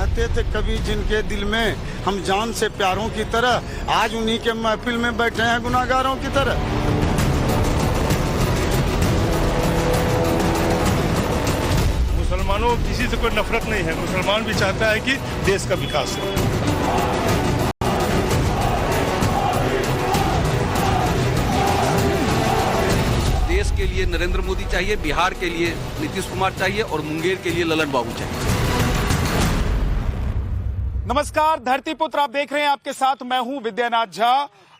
रहते थे कभी जिनके दिल में हम जान से प्यारों की तरह, आज उन्हीं के महफिल में बैठे हैं गुनाहगारों की तरह। मुसलमानों किसी से कोई नफरत नहीं है, मुसलमान भी चाहता है कि देश का विकास हो। देश के लिए नरेंद्र मोदी चाहिए, बिहार के लिए नीतीश कुमार चाहिए और मुंगेर के लिए ललन बाबू चाहिए। नमस्कार, धरती पुत्र आप देख रहे हैं, आपके साथ मैं हूं विद्यानाथ झा।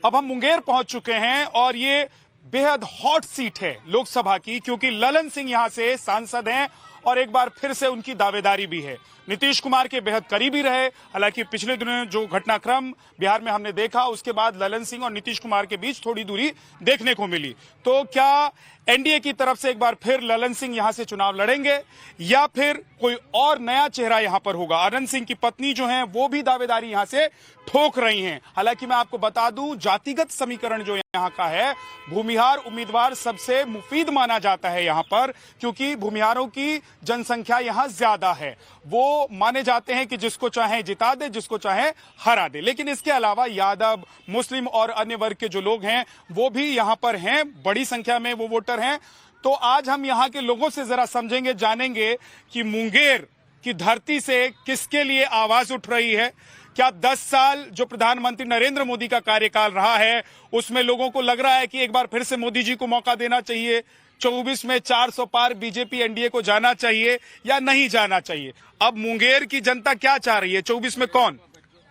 अब हम मुंगेर पहुंच चुके हैं और ये बेहद हॉट सीट है लोकसभा की, क्योंकि ललन सिंह यहां से सांसद हैं और एक बार फिर से उनकी दावेदारी भी है। नीतीश कुमार के बेहद करीबी रहे, हालांकि पिछले दिनों जो घटनाक्रम बिहार में हमने देखा उसके बाद ललन सिंह और नीतीश कुमार के बीच थोड़ी दूरी देखने को मिली। तो क्या एनडीए की तरफ से एक बार फिर ललन सिंह यहां से चुनाव लड़ेंगे या फिर कोई और नया चेहरा यहां पर होगा? आनंद सिंह की पत्नी जो हैं वो भी दावेदारी यहां से ठोक रही हैं। हालांकि मैं आपको बता दूं, जातिगत समीकरण जो यहां का है, भूमिहार उम्मीदवार सबसे मुफीद माना जाता है यहां पर, क्योंकि भूमिहारों की जनसंख्या यहां ज्यादा है। वो माने जाते हैं कि जिसको चाहे जिता दे, जिसको चाहे हरा दे। लेकिन इसके अलावा यादव, मुस्लिम और अन्य वर्ग के जो लोग हैं वो भी यहां पर हैं, बड़ी संख्या में वो वोटर हैं। तो आज हम यहां के लोगों से जरा समझेंगे, जानेंगे कि मुंगेर की धरती से किसके लिए आवाज उठ रही है। क्या 10 साल जो प्रधानमंत्री नरेंद्र मोदी का कार्यकाल रहा है उसमें लोगों को लग रहा है कि एक बार फिर से मोदी जी को मौका देना चाहिए? 24 में 400 पार बीजेपी एनडीए को जाना चाहिए या नहीं जाना चाहिए? अब मुंगेर की जनता क्या चाह रही है? 24 में कौन?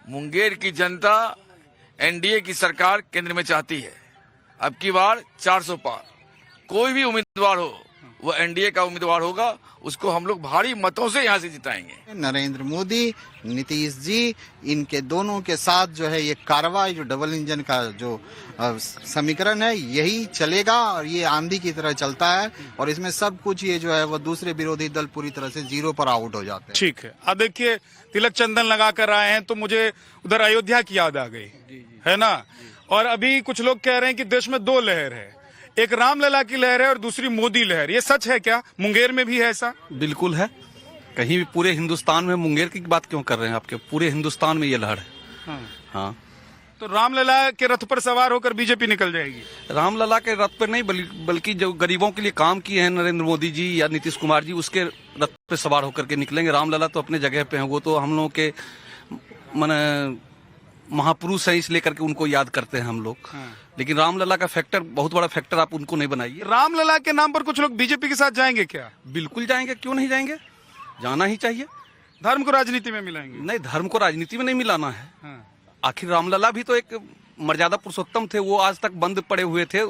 मुंगेर की जनता एनडीए की सरकार केंद्र में चाहती है। अब की बार 400 पार, कोई भी उम्मीदवार हो वो एनडीए का उम्मीदवार होगा, उसको हम लोग भारी मतों से यहाँ से जिताएंगे। नरेंद्र मोदी, नीतीश जी, इनके दोनों के साथ जो है ये कार्रवाई, जो डबल इंजन का जो समीकरण है, यही चलेगा और ये आंधी की तरह चलता है और इसमें सब कुछ ये जो है वो दूसरे विरोधी दल पूरी तरह से जीरो पर आउट हो जाते हैं। ठीक है, अब देखिए तिलक चंदन लगा कर आए हैं तो मुझे उधर अयोध्या की याद आ गई, है ना? और अभी कुछ लोग कह रहे हैं कि देश में दो लहर है, एक रामलला की लहर है और दूसरी मोदी लहर। ये सच है क्या? मुंगेर में भी है ऐसा? बिल्कुल है, कहीं भी पूरे हिंदुस्तान में। मुंगेर की बात क्यों कर रहे हैं? आपके पूरे हिंदुस्तान में ये लहर है। हाँ। तो रामलला के रथ पर सवार होकर बीजेपी निकल जाएगी? रामलला के रथ पर नहीं, बल्कि जो गरीबों के लिए काम किए हैं नरेंद्र मोदी जी या नीतीश कुमार जी, उसके रथ पे सवार होकर के निकलेंगे। रामलला तो अपने जगह पे हैं, वो तो हम लोगों के महापुरुष हैं, इसलिए करके उनको याद करते हैं हम लोग। लेकिन रामलला का फैक्टर, बहुत बड़ा फैक्टर आप उनको नहीं बनाइए। रामलला के नाम पर कुछ लोग बीजेपी के साथ जाएंगे क्या? बिल्कुल जाएंगे, क्यों नहीं जाएंगे? जाना ही चाहिए। धर्म को राजनीति में मिलाएंगे? नहीं, धर्म को राजनीति में नहीं मिलाना है। आखिर रामलला भी तो एक मर्यादा पुरुषोत्तम थे, वो आज तक बंद पड़े हुए थे।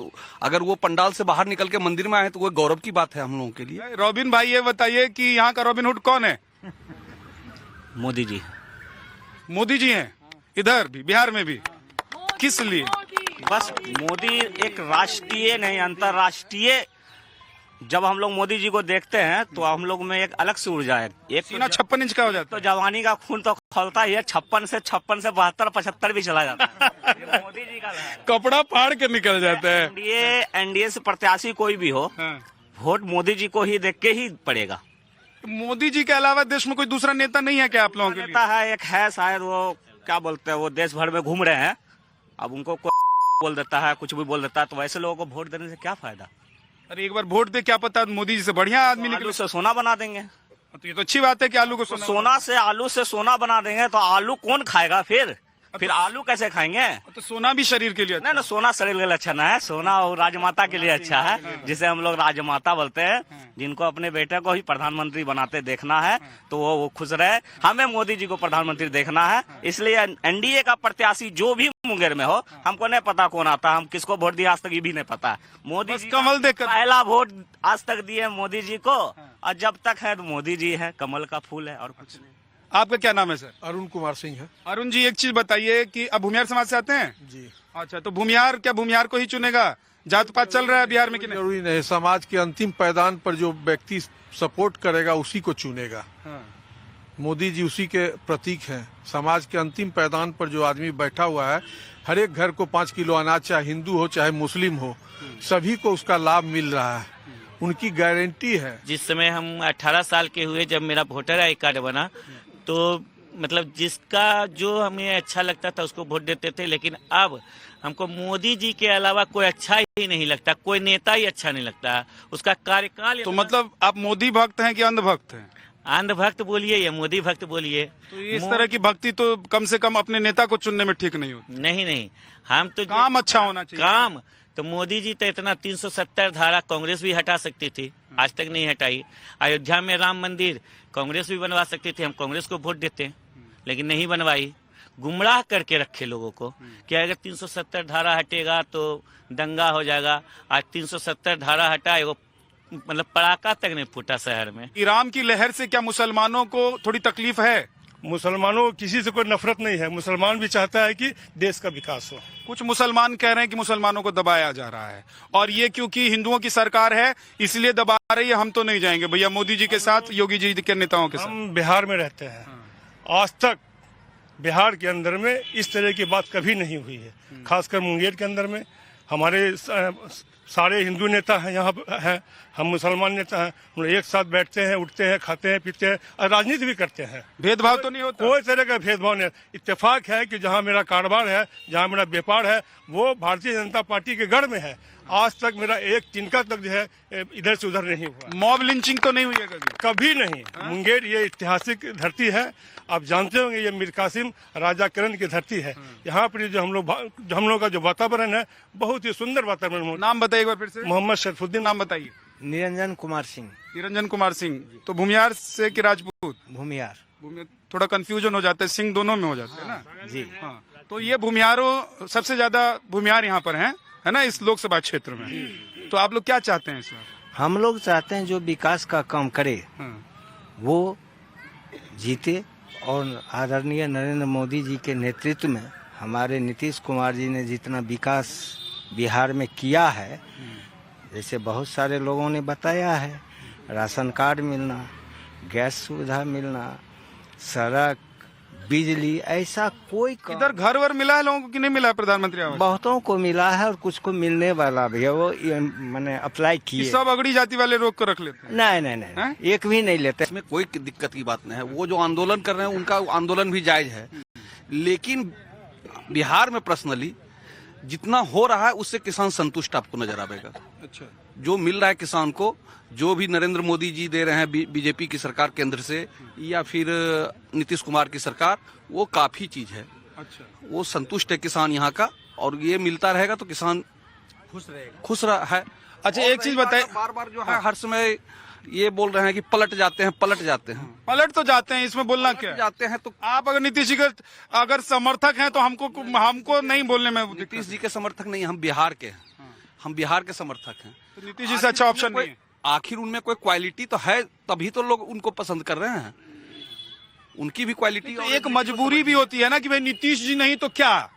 अगर वो पंडाल से बाहर निकल के मंदिर में आए तो वो गौरव की बात है हम लोगों के लिए। रॉबिन भाई, ये बताइए कि यहाँ का रॉबिन हुड कौन है? मोदी जी। मोदी जी हैं इधर भी, बिहार में भी? किस लिए? बस मोदी एक राष्ट्रीय नहीं, अंतर्राष्ट्रीय। जब हम लोग मोदी जी को देखते हैं तो हम लोग में एक अलग सी ऊर्जा है। एक सीना 56 इंच का हो जाता तो जवानी का खून तो खौलता ही है, 56 से 72 75 भी चला जाता है। ये मोदी जी का है। कपड़ा फाड़ के निकल जाता है। एनडीए से प्रत्याशी कोई भी हो, वोट मोदी जी को ही देख के ही पड़ेगा। मोदी जी के अलावा देश में कोई दूसरा नेता नहीं है क्या आप लोगों के लिए? नेता है, एक है शायद, वो क्या बोलते हैं, वो देश भर में घूम रहे हैं। अब उनको कोई बोल देता है, कुछ भी बोल देता है, तो वैसे लोगों को वोट देने से क्या फायदा? अरे एक बार वोट दे, क्या पता मोदी जी से बढ़िया आदमी निकले। आलू से सोना बना देंगे। तो ये तो अच्छी बात है कि आलू को आलू से सोना बना देंगे, तो आलू कौन खाएगा फिर? आलू कैसे खाएंगे? तो सोना भी शरीर के लिए अच्छा? नहीं, सोना शरीर के लिए अच्छा ना है, सोना और राजमाता के लिए अच्छा है, जिसे हम लोग राजमाता बोलते हैं। जिनको अपने बेटे को ही प्रधानमंत्री बनाते देखना है तो वो खुश रहे। हमें मोदी जी को प्रधानमंत्री देखना है, इसलिए एनडीए का प्रत्याशी जो भी मुंगेर में हो, हमको नहीं पता कौन आता, हम किसको वोट दिए आज तक ये भी नहीं पता। मोदी जी कमल देकर पहला वोट आज तक दिए मोदी जी को, और जब तक है तो मोदी जी है, कमल का फूल है और कुछ नहीं। आपका क्या नाम है सर? अरुण कुमार सिंह है। अरुण जी, एक चीज बताइए कि अब भूमिहार समाज से आते हैं जी। अच्छा, तो भूमिहार क्या भूमिहार को ही चुनेगा? जात पात चल रहा है बिहार में कि नहीं? जरूरी नहीं, समाज के अंतिम पैदान पर जो व्यक्ति सपोर्ट करेगा उसी को चुनेगा। मोदी जी उसी के प्रतीक हैं। समाज के अंतिम पैदान पर जो आदमी बैठा हुआ है, हर एक घर को 5 किलो अनाज, चाहे हिंदू हो चाहे मुस्लिम हो, सभी को उसका लाभ मिल रहा है, उनकी गारंटी है। जिस समय हम 18 साल के हुए, जब मेरा वोटर आई कार्ड बना, तो मतलब जिसका जो हमें अच्छा लगता था उसको वोट देते थे, लेकिन अब हमको मोदी जी के अलावा कोई अच्छा ही नहीं लगता, कोई नेता ही अच्छा नहीं लगता, उसका कार्यकाल। तो मतलब आप मोदी भक्त हैं कि अंधभक्त हैं? अंधभक्त बोलिए या मोदी भक्त बोलिए, तो इस तरह की भक्ति तो कम से कम अपने नेता को चुनने में ठीक नहीं होती। नहीं, हम तो काम अच्छा होना चाहिए। काम तो मोदी जी तो इतना 370 धारा कांग्रेस भी हटा सकती थी, आज तक नहीं हटाई। अयोध्या में राम मंदिर कांग्रेस भी बनवा सकती थी, हम कांग्रेस को वोट देते, लेकिन नहीं बनवाई। गुमराह करके रखे लोगों को कि अगर 370 धारा हटेगा तो दंगा हो जाएगा। आज 370 धारा हटा, वो मतलब पड़ाका तक नहीं फूटा शहर में। राम की लहर से क्या मुसलमानों को थोड़ी तकलीफ है? मुसलमानों को किसी से कोई नफरत नहीं है, मुसलमान भी चाहता है कि देश का विकास हो। कुछ मुसलमान कह रहे हैं कि मुसलमानों को दबाया जा रहा है, और ये क्योंकि हिंदुओं की सरकार है इसलिए दबा रही है। हम तो नहीं जाएंगे भैया मोदी जी के साथ, योगी जी के नेताओं के साथ। हम बिहार में रहते हैं, आज तक बिहार के अंदर में इस तरह की बात कभी नहीं हुई है। खासकर मुंगेर के अंदर में हमारे सारे हिंदू नेता हैं, यहाँ हैं, हम मुसलमान नेता हैं, हम लोग एक साथ बैठते हैं, उठते हैं, खाते हैं, पीते हैं और राजनीति भी करते हैं। भेदभाव तो नहीं होता? कोई तरह का भेदभाव नहीं। इत्तेफाक है कि जहाँ मेरा कारोबार है, जहाँ मेरा व्यापार है, वो भारतीय जनता पार्टी के गढ़ में है। आज तक मेरा एक तिनका तक जो है इधर से उधर नहीं हुआ। मॉब लिंचिंग तो नहीं हुई है कभी? कभी नहीं। मुंगेर ये ऐतिहासिक धरती है, आप जानते होंगे, ये मीर कासिम राजा करण की धरती है। यहाँ पर जो हम लोग का जो वातावरण है बहुत ही सुंदर वातावरण। नाम बताइए एक बार फिर से। मोहम्मद शरफुद्दीन। नाम बताइए। निरंजन कुमार सिंह। निरंजन कुमार सिंह, तो भूमियार से कि राजपूत? भूमियार। थोड़ा कंफ्यूजन हो जाता है, सिंह दोनों में हो जाता है ना जी। हाँ, तो ये भूमियारों सबसे ज्यादा भूमियार यहाँ पर हैं, है ना, इस लोकसभा क्षेत्र में। तो आप लोग क्या चाहते हैं इस बार? हम लोग चाहते हैं जो विकास का काम करे वो जीते, और आदरणीय नरेंद्र मोदी जी के नेतृत्व में हमारे नीतीश कुमार जी ने जितना विकास बिहार में किया है, जैसे बहुत सारे लोगों ने बताया है, राशन कार्ड मिलना, गैस सुविधा मिलना, सड़क, बिजली, ऐसा कोई इधर घर वर मिला है लोगों को कि नहीं मिला है? प्रधानमंत्री आवास बहुतों को मिला है और कुछ को मिलने वाला भी है। वो मैंने अप्लाई किए। सब अगड़ी जाति वाले रोक कर रख लेते हैं? नहीं, एक भी नहीं लेते। इसमें कोई दिक्कत की बात नहीं है। वो जो आंदोलन कर रहे हैं उनका आंदोलन भी जायज है, लेकिन बिहार में पर्सनली जितना हो रहा है उससे किसान संतुष्ट आपको नजर आएगा। अच्छा, जो मिल रहा है किसान को, जो भी नरेंद्र मोदी जी दे रहे हैं बीजेपी की सरकार केंद्र से या फिर नीतीश कुमार की सरकार, वो काफी चीज है। अच्छा, वो संतुष्ट है किसान यहाँ का, और ये मिलता रहेगा तो किसान खुश रहा है। अच्छा, एक चीज बताइए। बार बार जो है हर समय ये बोल रहे हैं कि पलट जाते हैं। पलट तो जाते हैं, इसमें बोलना क्या जाते हैं। तो आप अगर नीतीश जी के अगर समर्थक हैं तो हमको नहीं बोलने में। नीतीश जी के समर्थक नहीं, हम बिहार के हैं, हम बिहार के समर्थक हैं। तो नीतीश जी से अच्छा ऑप्शन नहीं है? आखिर उनमें कोई क्वालिटी तो है, तभी तो लोग उनको पसंद कर रहे हैं। उनकी भी क्वालिटी। तो एक मजबूरी भी होती है ना कि भाई नीतीश जी नहीं तो क्या,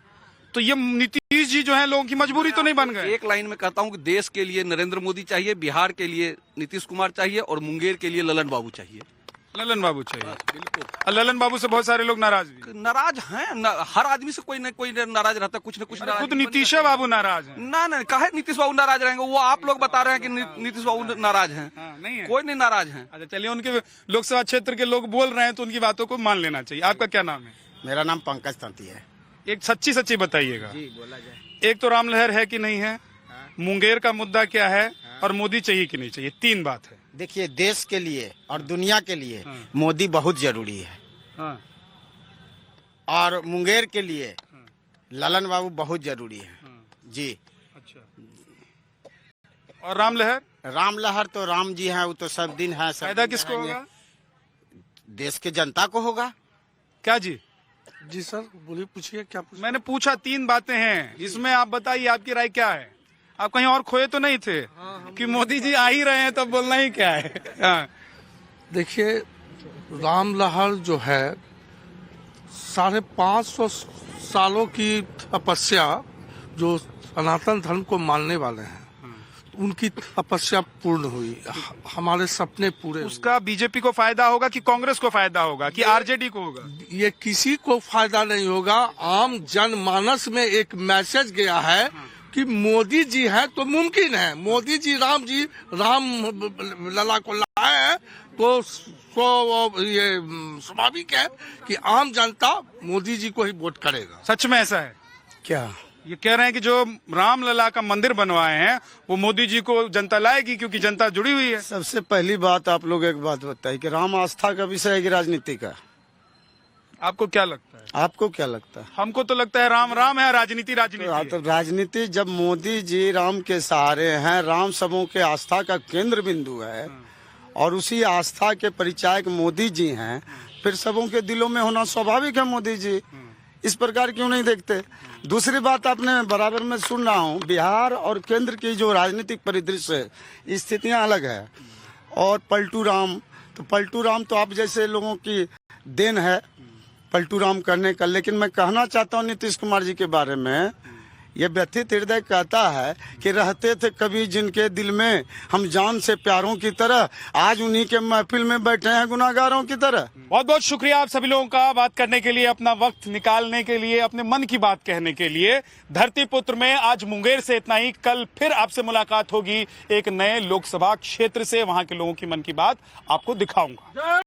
तो ये नीतीश जी जो है लोगों की मजबूरी तो नहीं बन गए? एक लाइन में कहता हूं कि देश के लिए नरेंद्र मोदी चाहिए, बिहार के लिए नीतीश कुमार चाहिए, और मुंगेर के लिए ललन बाबू चाहिए। ललन बाबू चाहिए, बिल्कुल। और ललन बाबू से बहुत सारे लोग नाराज हैं। हर आदमी से कोई न कोई नाराज रहता है, कुछ न कुछ। खुद नीतीश बाबू नाराज है? ना, काहे नीतीश बाबू नाराज रहेंगे? वो आप लोग बता रहे हैं कि नीतीश बाबू नाराज हैं। नहीं है, कोई नहीं नाराज है। अच्छा, चलिए, उनके लोकसभा क्षेत्र के लोग बोल रहे हैं तो उनकी बातों को मान लेना चाहिए। आपका क्या नाम है? मेरा नाम पंकज तंती है। एक सच्ची बताइएगा। जी, बोला जाए। एक तो राम लहर है कि नहीं है, मुंगेर का मुद्दा क्या है, और मोदी चाहिए कि नहीं चाहिए? 3 बात है। देखिए, देश के लिए और दुनिया के लिए मोदी बहुत जरूरी है, और मुंगेर के लिए ललन बाबू बहुत जरूरी है। जी। अच्छा, और राम लहर? राम लहर तो राम जी हैं, वो तो सब दिन है। फायदा किसको होगा? देश के जनता को होगा। क्या जी? जी सर, बोलिए, पूछिए, क्या मैंने पूछा 3 बातें हैं, इसमें आप बताइए आपकी राय क्या है? आप कहीं और खोए तो नहीं थे कि मोदी जी आ ही रहे हैं, तब बोलना ही क्या है? देखिए, राम लहर जो है 550 सालों की तपस्या, जो सनातन धर्म को मानने वाले हैं, उनकी तपस्या पूर्ण हुई, हमारे सपने पूरे। उसका बीजेपी को फायदा होगा कि कांग्रेस को फायदा होगा कि आरजेडी को होगा? ये किसी को फायदा नहीं होगा। आम जनमानस में एक मैसेज गया है कि मोदी जी है तो मुमकिन है। मोदी जी राम लला को है तो ये स्वाभाविक है कि आम जनता मोदी जी को ही वोट करेगा। सच में ऐसा है क्या ये कह रहे हैं कि जो रामलला का मंदिर बनवाए हैं वो मोदी जी को जनता लाएगी क्योंकि जनता जुड़ी हुई है। सबसे पहली बात आप लोग एक बात बताइए कि राम आस्था का विषय है कि राजनीति का? आपको क्या लगता है? आपको क्या लगता है? हमको तो लगता है राम राम है, राजनीति राजनीति है। तो राजनीति जब मोदी जी राम के सहारे हैं, राम सबों के आस्था का केंद्र बिंदु है और उसी आस्था के परिचायक मोदी जी हैं, फिर सबों के दिलों में होना स्वाभाविक है। मोदी जी इस प्रकार क्यों नहीं देखते? दूसरी बात आपने बराबर में सुन रहा हूँ, बिहार और केंद्र की जो राजनीतिक परिदृश्य स्थितियां अलग है। और पलटू राम तो आप जैसे लोगों की देन है पलटू राम करने का। लेकिन मैं कहना चाहता हूँ नीतीश कुमार जी के बारे में, ये व्यथित हृदय कहता है कि रहते थे कभी जिनके दिल में हम जान से प्यारों की तरह, आज उन्हीं के महफिल में बैठे हैं गुनाहगारों की तरह। बहुत बहुत शुक्रिया आप सभी लोगों का बात करने के लिए, अपना वक्त निकालने के लिए, अपने मन की बात कहने के लिए। धरती पुत्र में आज मुंगेर से इतना ही। कल फिर आपसे मुलाकात होगी एक नए लोकसभा क्षेत्र से, वहां के लोगों की मन की बात आपको दिखाऊंगा।